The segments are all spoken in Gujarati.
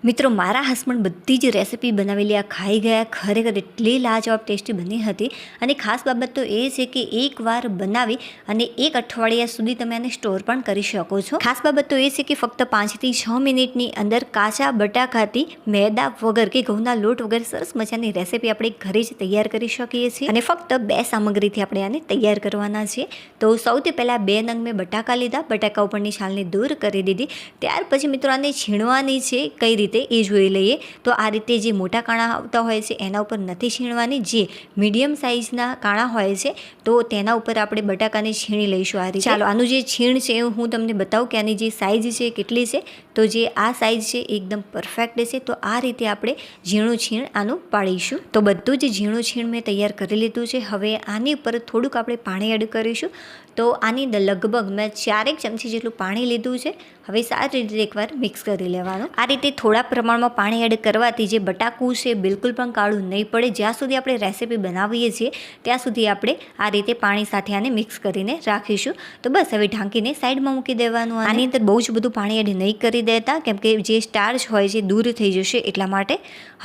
મિત્રો મારા હસબન્ડ બધી જ રેસિપી બનાવેલી આ ખાઈ ગયા, ખરેખર એટલી લાજવાબ ટેસ્ટી બની હતી. અને ખાસ બાબત તો એ છે કે એકવાર બનાવી અને એક અઠવાડિયા સુધી તમે આને સ્ટોર પણ કરી શકો છો. ખાસ બાબત તો એ છે કે ફક્ત 5 થી 6 મિનિટની અંદર કાચા બટાકાથી મેદા વગર કે ઘઉંના લોટ વગર સરસ મજાની રેસિપી આપણે ઘરે જ તૈયાર કરી શકીએ છીએ. અને ફક્ત 2 સામગ્રીથી આપણે આને તૈયાર કરવાના છે. તો સૌથી પહેલાં 2 નંગ મેં બટાકા લીધા, બટાકા ઉપરની છાલને દૂર કરી દીધી. ત્યાર પછી મિત્રો આને છીણવાની છે કઈ રીતે એ જોઈ લઈએ. તો આ રીતે જે મોટા કાણા આવતા હોય છે એના ઉપર નથી છીણવાની, જે મીડિયમ સાઇઝના કાણા હોય છે તો તેના ઉપર આપણે બટાકાને છીણી લઈશું આ રીતે. ચાલો આનું જે છીણ છે હું તમને બતાવું કે આની જે સાઇઝ છે કેટલી છે. તો જે આ સાઇઝ છે એકદમ પરફેક્ટ છે. તો આ રીતે આપણે ઝીણું છીણ આનું પાડીશું. તો બધું જ ઝીણું છીણ મેં તૈયાર કરી લીધું છે. હવે આની ઉપર થોડુંક આપણે પાણી એડ કરીશું. તો આની અંદર લગભગ મેં 4 ચમચી જેટલું પાણી લીધું છે. હવે સારી રીતે એકવાર મિક્સ કરી લેવાનું. આ રીતે થોડા પ્રમાણમાં પાણી એડ કરવાથી જે બટાકું છે બિલકુલ પણ કાળું નહીં પડે. જ્યાં સુધી આપણે રેસીપી બનાવીએ છીએ ત્યાં સુધી આપણે આ રીતે પાણી સાથે આને મિક્સ કરીને રાખીશું. તો બસ હવે ઢાંકીને સાઈડમાં મૂકી દેવાનું. આની અંદર બહુ જ બધું પાણી એડ નહીં કરી દેતા, કેમ કે જે સ્ટાર્ચ હોય છે દૂર થઈ જશે એટલા માટે.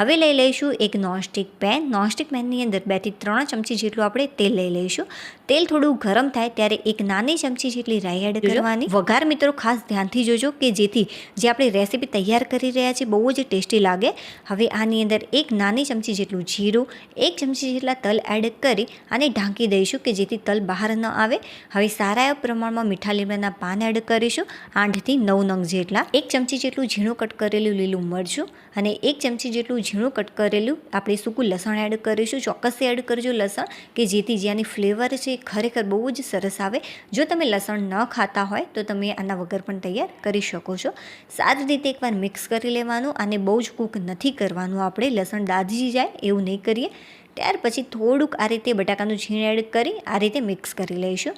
હવે લઈ લઈશું એક નોનસ્ટિક પેન. નોનસ્ટિક પેનની અંદર 2 થી 3 ચમચી જેટલું આપણે તેલ લઈ લઈશું. તેલ થોડું ગરમ થાય ત્યારે એક નાની ચમચી જેટલી રાઈ એડ કરવાની. વઘાર મિત્રો ખાસ ધ્યાનથી જોજો કે જેથી જે આપણે રેસીપી તૈયાર કરી રહ્યા છીએ બહુ જ ટેસ્ટી લાગે. હવે આની અંદર એક નાની ચમચી જેટલું જીરું, 1 ચમચી જેટલા તલ એડ કરી અને ઢાંકી દઈશું કે જેથી તલ બહાર ન આવે. હવે સારા એવા પ્રમાણમાં મીઠા લીમડાના પાન એડ કરીશું, 8 થી 9 નંગ જેટલા. 1 ચમચી જેટલું ઝીણું કટ કરેલું લીલું મરચું અને 1 ચમચી જેટલું ઝીણું કટ કરેલું આપણે સૂકું લસણ એડ કરીશું. ચોક્કસથી એડ કરજો લસણ, કે જેથી જેની ફ્લેવર છે ખરેખર બહુ જ સરસ આવે. જો તમે લસણ ન ખાતા હોય તો તમે આના વગર પણ તૈયાર કરી શકો છો. સારી રીતે એકવાર મિક્સ કરી લેવાનું. અને બહુ જ કૂક નથી કરવાનું, આપણે લસણ દાજી જાય એવું નહીં કરીએ. ત્યાર પછી થોડુંક આ રીતે બટાકાનું છીણ એડ કરી આ રીતે મિક્સ કરી લઈશું.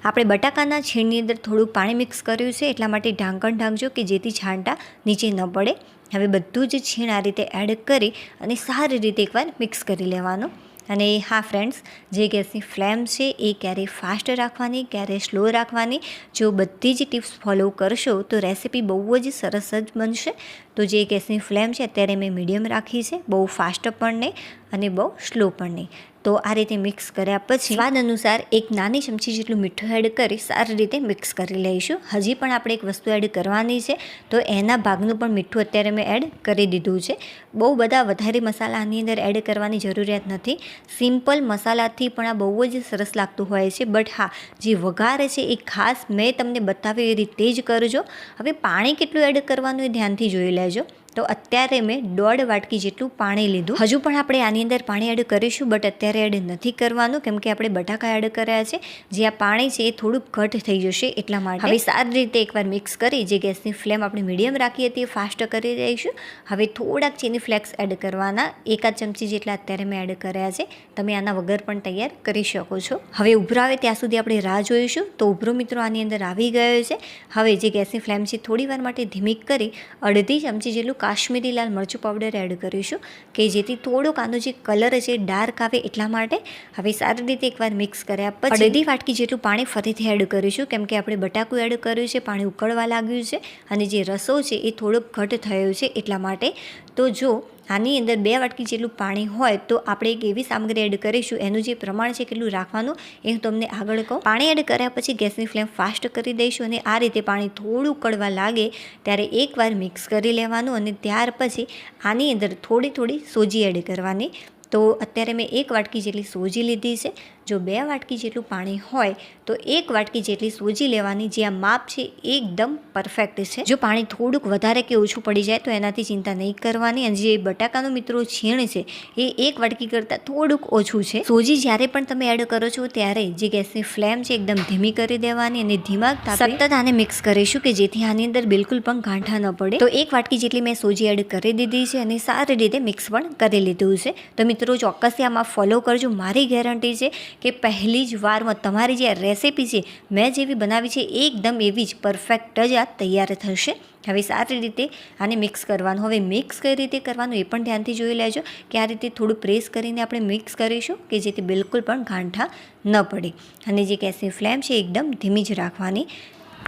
આપણે બટાકાના છીણની અંદર થોડુંક પાણી મિક્સ કર્યું છે એટલા માટે ઢાંકણ ઢાંકજો કે જેથી છાંટા નીચે ન પડે. હવે બધું જ છીણ આ રીતે એડ કરી અને સારી રીતે એકવાર મિક્સ કરી લેવાનું. અને હા ફ્રેન્ડ્સ, જે ગેસની ફ્લેમ છે એ ક્યારેય ફાસ્ટ રાખવાની, ક્યારેય સ્લો રાખવાની. જો બધી જ ટિપ્સ ફોલો કરશો તો રેસીપી બહુ જ સરસ જ બનશે. તો જે ગેસની ફ્લેમ છે અત્યારે મેં મીડિયમ રાખી છે, બહુ ફાસ્ટ પણ નહીં અને બહુ સ્લો પણ નહીં. તો આ રીતે મિક્સ કર્યા પછી સ્વાદ અનુસાર એક નાની ચમચી જેટલું મીઠું એડ કરી સારી રીતે મિક્સ કરી લઈશું. હજી પણ આપણે એક વસ્તુ એડ કરવાની છે, તો એના ભાગનું પણ મીઠું અત્યારે મેં એડ કરી દીધું છે. બહુ બધા વધારે મસાલા આની અંદર એડ કરવાની જરૂરિયાત નથી. સિમ્પલ મસાલાથી પણ આ બહુ જ સરસ લાગતું હોય છે. બટ હા, જે વઘાર છે એ ખાસ મેં તમને બતાવ્યું એ રીતે જ કરજો. હવે પાણી કેટલું એડ કરવાનું એ ધ્યાનથી જોઈ લેજો. તો અત્યારે મેં 1.5 વાટકી જેટલું પાણી લીધું. હજુ પણ આપણે આની અંદર પાણી એડ કરીશું, બટ અત્યારે એડ નથી કરવાનું, કેમ કે આપણે બટાકા એડ કર્યા છે. જે આ પાણી છે એ થોડુંક ઘટ થઈ જશે એટલા માટે. હવે સારી રીતે એકવાર મિક્સ કરી જે ગેસની ફ્લેમ આપણે મીડિયમ રાખી હતી એ ફાસ્ટ કરી દઈશું. હવે થોડાક ચીની ફ્લેક્સ એડ કરવાના, 1 ચમચી જેટલા અત્યારે મેં એડ કર્યા છે. તમે આના વગર પણ તૈયાર કરી શકો છો. હવે ઉભરાવે ત્યાં સુધી આપણે રાહ જોઈશું. તો ઉભરો મિત્રો આની અંદર આવી ગયો છે. હવે જે ગેસની ફ્લેમ છે થોડી વાર માટે ધીમી કરી 1/2 ચમચી જેટલું કાશ્મીરી લાલ મરચું પાવડર એડ કરીશું, કે જેથી થોડોક આનો જે કલર છે ડાર્ક આવે એટલા માટે. હવે સારી રીતે એકવાર મિક્સ કર્યા પછી 1/2 વાટકી જેટલું પાણી ફરીથી એડ કરીશું, કેમ કે આપણે બટાકું એડ કર્યું છે, પાણી ઉકળવા લાગ્યું છે અને જે રસો છે એ થોડોક ઘટ થયો છે એટલા માટે. તો જો આની અંદર 2 વાટકી જેટલું પાણી હોય તો આપણે એક એવી સામગ્રી એડ કરીશું, એનું જે પ્રમાણ છે કેટલું રાખવાનું એ હું તમને આગળ કહું. પાણી એડ કર્યા પછી ગેસની ફ્લેમ ફાસ્ટ કરી દઈશું અને આ રીતે પાણી થોડું ઉકળવા લાગે ત્યારે એકવાર મિક્સ કરી લેવાનું. અને ત્યાર પછી આની અંદર થોડી સોજી એડ કરવાની. તો અત્યારે મેં 1 વાટકી જેટલી સોજી લીધી છે. જો 2 વાટકી જેટલું પાણી હોય તો 1 વાટકી જેટલી સોજી લેવાની. જે આ માપ છે એકદમ પરફેક્ટ છે. જો પાણી થોડુંક વધારે કે ઓછું પડી જાય તો એનાથી ચિંતા નહીં કરવાની. અને જે બટાકાનું મિત્રો છીણ છે એ 1 વાટકી કરતાં થોડુંક ઓછું છે. સોજી જ્યારે પણ તમે એડ કરો છો ત્યારે જે ગેસની ફ્લેમ છે એકદમ ધીમી કરી દેવાની અને ધીમા તાપે સતત આને મિક્સ કરીશું, કે જેથી આની અંદર બિલકુલ પણ ગાંઠા ન પડે. તો 1 વાટકી જેટલી મેં સોજી એડ કરી દીધી છે અને સારી રીતે મિક્સ પણ કરી લીધું છે. તો મિત્રો ચોક્કસથી આમાં ફોલો કરજો. મારી ગેરંટી છે કે પહેલી જ વારમાં તમારી જે રેસીપી છે મેં જેવી બનાવી છે એકદમ એવી જ પરફેક્ટ જ આ તૈયાર થશે. હવે સારી રીતે આને મિક્સ કરવાનું. હવે મિક્સ કઈ રીતે કરવાનું એ પણ ધ્યાનથી જોઈ લેજો, કે આ રીતે થોડું પ્રેસ કરીને આપણે મિક્સ કરીશું, કે જેથી બિલકુલ પણ ગાંઠા ન પડે. અને જે ગેસની ફ્લેમ છે એકદમ ધીમી જ રાખવાની.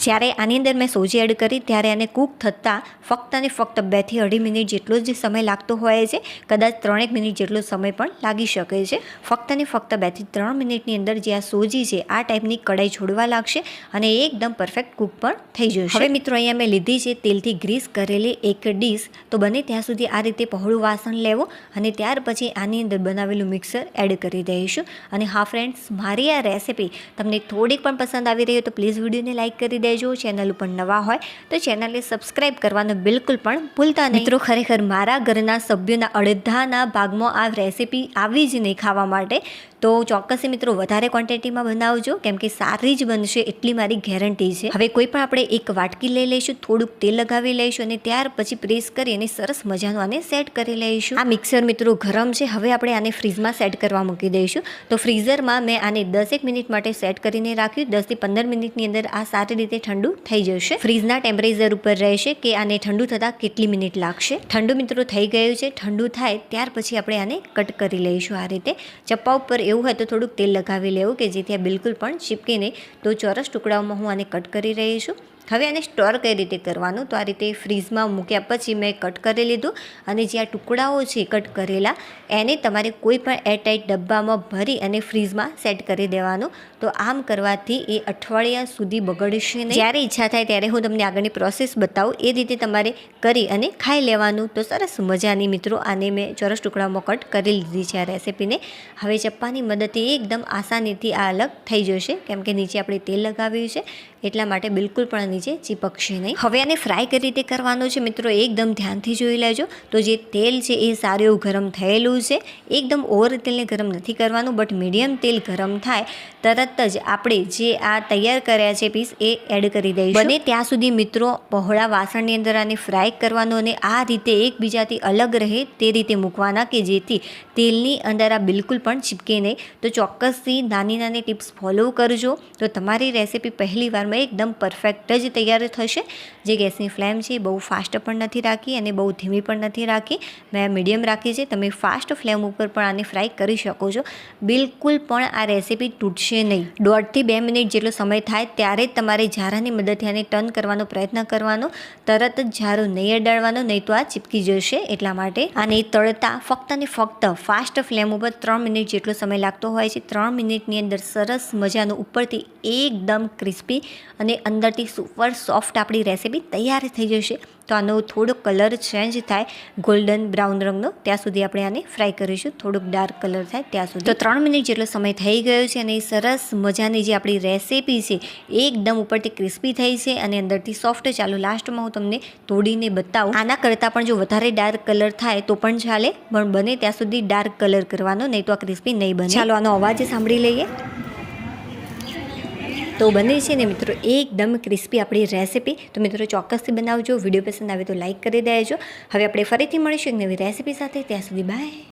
જ્યારે આની અંદર મેં સોજી એડ કરી ત્યારે આને કૂક થતાં ફક્ત અને ફક્ત 2 થી 2.5 મિનિટ જેટલો જ સમય લાગતો હોય છે, કદાચ 3 મિનિટ જેટલો સમય પણ લાગી શકે છે. ફક્ત અને ફક્ત 2 થી 3 મિનિટની અંદર જે આ સોજી છે આ ટાઈપની કડાઈ છોડવા લાગશે અને એકદમ પરફેક્ટ કૂક પણ થઈ જશે. હવે મિત્રો અહીંયા મેં લીધી છે તેલથી ગ્રીસ કરેલી એક ડીશ. તો બને ત્યાં સુધી આ રીતે પહોળું વાસણ લેવું અને ત્યાર પછી આની અંદર બનાવેલું મિક્સર એડ કરી દઈશું. અને હા ફ્રેન્ડ્સ, મારી આ રેસિપી તમને થોડીક પણ પસંદ આવી રહી હોય તો પ્લીઝ વિડીયોને લાઇક કરી દેજો. ચેનલ ઉપર નવા હોય તો ચેનલને સબસ્ક્રાઈબ કરવાનું બિલકુલ પણ ભૂલતા નહીં. મિત્રો ખરેખર મારા ઘરના સભ્યોના અડધાના ભાગમાં આ રેસિપી આવી જ નહીં ખાવા માટે. તો ચોક્કસ મિત્રો વધારે ક્વોન્ટિટીમાં બનાવજો, કેમ કે સારી જ બનશે એટલી મારી ગેરંટી છે. હવે કોઈ પણ આપણે એક વાટકી લઈ લઈશું, થોડુંક તેલ લગાવી લઈશું અને ત્યાર પછી પ્રેસ કરી અને સરસ મજાનું આને સેટ કરી લઈશું. આ મિક્સર મિત્રો ગરમ છે. હવે આપણે આને ફ્રીઝમાં સેટ કરવા મૂકી દઈશું. તો ફ્રીઝરમાં મેં આને 10 મિનિટ માટે સેટ કરીને રાખ્યું. 10 થી 15 મિનિટની અંદર આ સારી રીતે ઠંડુ થઈ જશે. ફ્રીઝના ટેમ્પરેચર ઉપર રહેશે કે આને ઠંડુ થતાં કેટલી મિનિટ લાગશે. ઠંડુ મિત્રો થઈ ગયું છે. ઠંડુ થાય ત્યાર પછી આપણે આને કટ કરી લઈશું. આ રીતે ચપ્પા ઉપર એવું હોય તો થોડુંક તેલ લગાવી લેવું કે જેથી આ બિલકુલ પણ ચીપકે નહીં. તો ચોરસ ટુકડાઓમાં હું આને કટ કરી રહી છું. હવે આને સ્ટોર કઈ રીતે કરવાનું, તો આ રીતે ફ્રીઝમાં મૂક્યા પછી મેં કટ કરી લીધું અને જે આ ટુકડાઓ છે કટ કરેલા એને તમારે કોઈ પણ એરટાઇટ ડબ્બામાં ભરી અને ફ્રીઝમાં સેટ કરી દેવાનું. તો આમ કરવાથી એ અઠવાડિયા સુધી બગડશે નહીં. જ્યારે ઈચ્છા થાય ત્યારે હું તમને આગળની પ્રોસેસ બતાવું, એ રીતે તમારે કરી અને ખાઈ લેવાનું. તો સરસ મજાની મિત્રો આને મેં ચોરસ ટુકડામાં કટ કરી લીધી છે આ રેસિપીને. હવે ચપ્પાની મદદથી એકદમ આસાનીથી આ અલગ થઈ જશે, કેમ કે નીચે આપણે તેલ લગાવ્યું છે એટલા માટે બિલકુલ પણ નીચે ચીપકશે નહીં. હવે આને ફ્રાય કઈ રીતે કરવાનું છે મિત્રો એકદમ ધ્યાનથી જોઈ લેજો. તો જે તેલ છે એ સારું એવું ગરમ થયેલું છે. એકદમ ઓવર તેલને ગરમ નથી કરવાનું, બટ મીડિયમ તેલ ગરમ થાય તરત જ આપણે જે આ તૈયાર કર્યા છે પીસ એ એડ કરી દઈશું. બને ત્યાં સુધી મિત્રો પહોળા વાસણની અંદર આને ફ્રાય કરવાનું અને આ રીતે એકબીજાથી અલગ રહે તે રીતે મૂકવાના કે જેથી તેલની અંદર આ બિલકુલ પણ ચીપકે નહીં. તો ચોક્કસથી નાની નાની ટિપ્સ ફોલો કરજો તો તમારી રેસિપી પહેલી વારમાં એકદમ પરફેક્ટ જ તૈયાર થશે. જે ગેસની ફ્લેમ છે બહુ ફાસ્ટ પણ નથી રાખી અને બહુ ધીમી પણ નથી રાખી, મેં મીડિયમ રાખી છે. તમે ફાસ્ટ ફ્લેમ ઉપર પણ આને ફ્રાય કરી શકો છો. બિલકુલ પણ આ રેસિપી તૂટશે નહીં. 1.5 થી 2 મિનિટ જેટલો સમય થાય ત્યારે જ તમારે ઝારાની મદદથી આને ટર્ન કરવાનો પ્રયત્ન કરવાનો. તરત જ ઝારો નહીં અડાડવાનો, નહીં તો આ ચીપકી જશે. એટલા માટે આને તળતા ફક્ત અને ફક્ત ફાસ્ટ ફ્લેમ ઉપર 3 મિનિટ જેટલો સમય લાગતો હોય છે. 3 મિનિટની અંદર સરસ મજાનું ઉપરથી એકદમ ક્રિસ્પી અને અંદરથી સુપર સોફ્ટ આપણી રેસિપી તૈયાર થઈ જશે. તો આનો થોડો કલર ચેન્જ થાય ગોલ્ડન બ્રાઉન રંગનો, ત્યાં સુધી આપણે આને ફ્રાય કરીશું. થોડુંક ડાર્ક કલર થાય ત્યાં સુધી. તો 3 મિનિટ જેટલો સમય થઈ ગયો છે અને સરસ મજાની જે આપણી રેસિપી છે એકદમ ઉપરથી ક્રિસ્પી થઈ છે અને અંદરથી સોફ્ટ. ચાલો લાસ્ટમાં હું તમને તોડીને બતાવું. આના કરતાં પણ જો વધારે ડાર્ક કલર થાય તો પણ ચાલે, પણ બને ત્યાં સુધી ડાર્ક કલર કરવાનો, નહીં તો આ ક્રિસ્પી નહીં બને. ચાલો આનો અવાજ સાંભળી લઈએ. તો બને છે ને મિત્રો એકદમ ક્રિસ્પી આપણી રેસિપી. તો મિત્રો ચોક્કસથી બનાવજો. વિડીયો પસંદ આવે તો લાઇક કરી દેજો. હવે આપણે ફરીથી મળીશું એક નવી રેસિપી સાથે. ત્યાં સુધી બાય.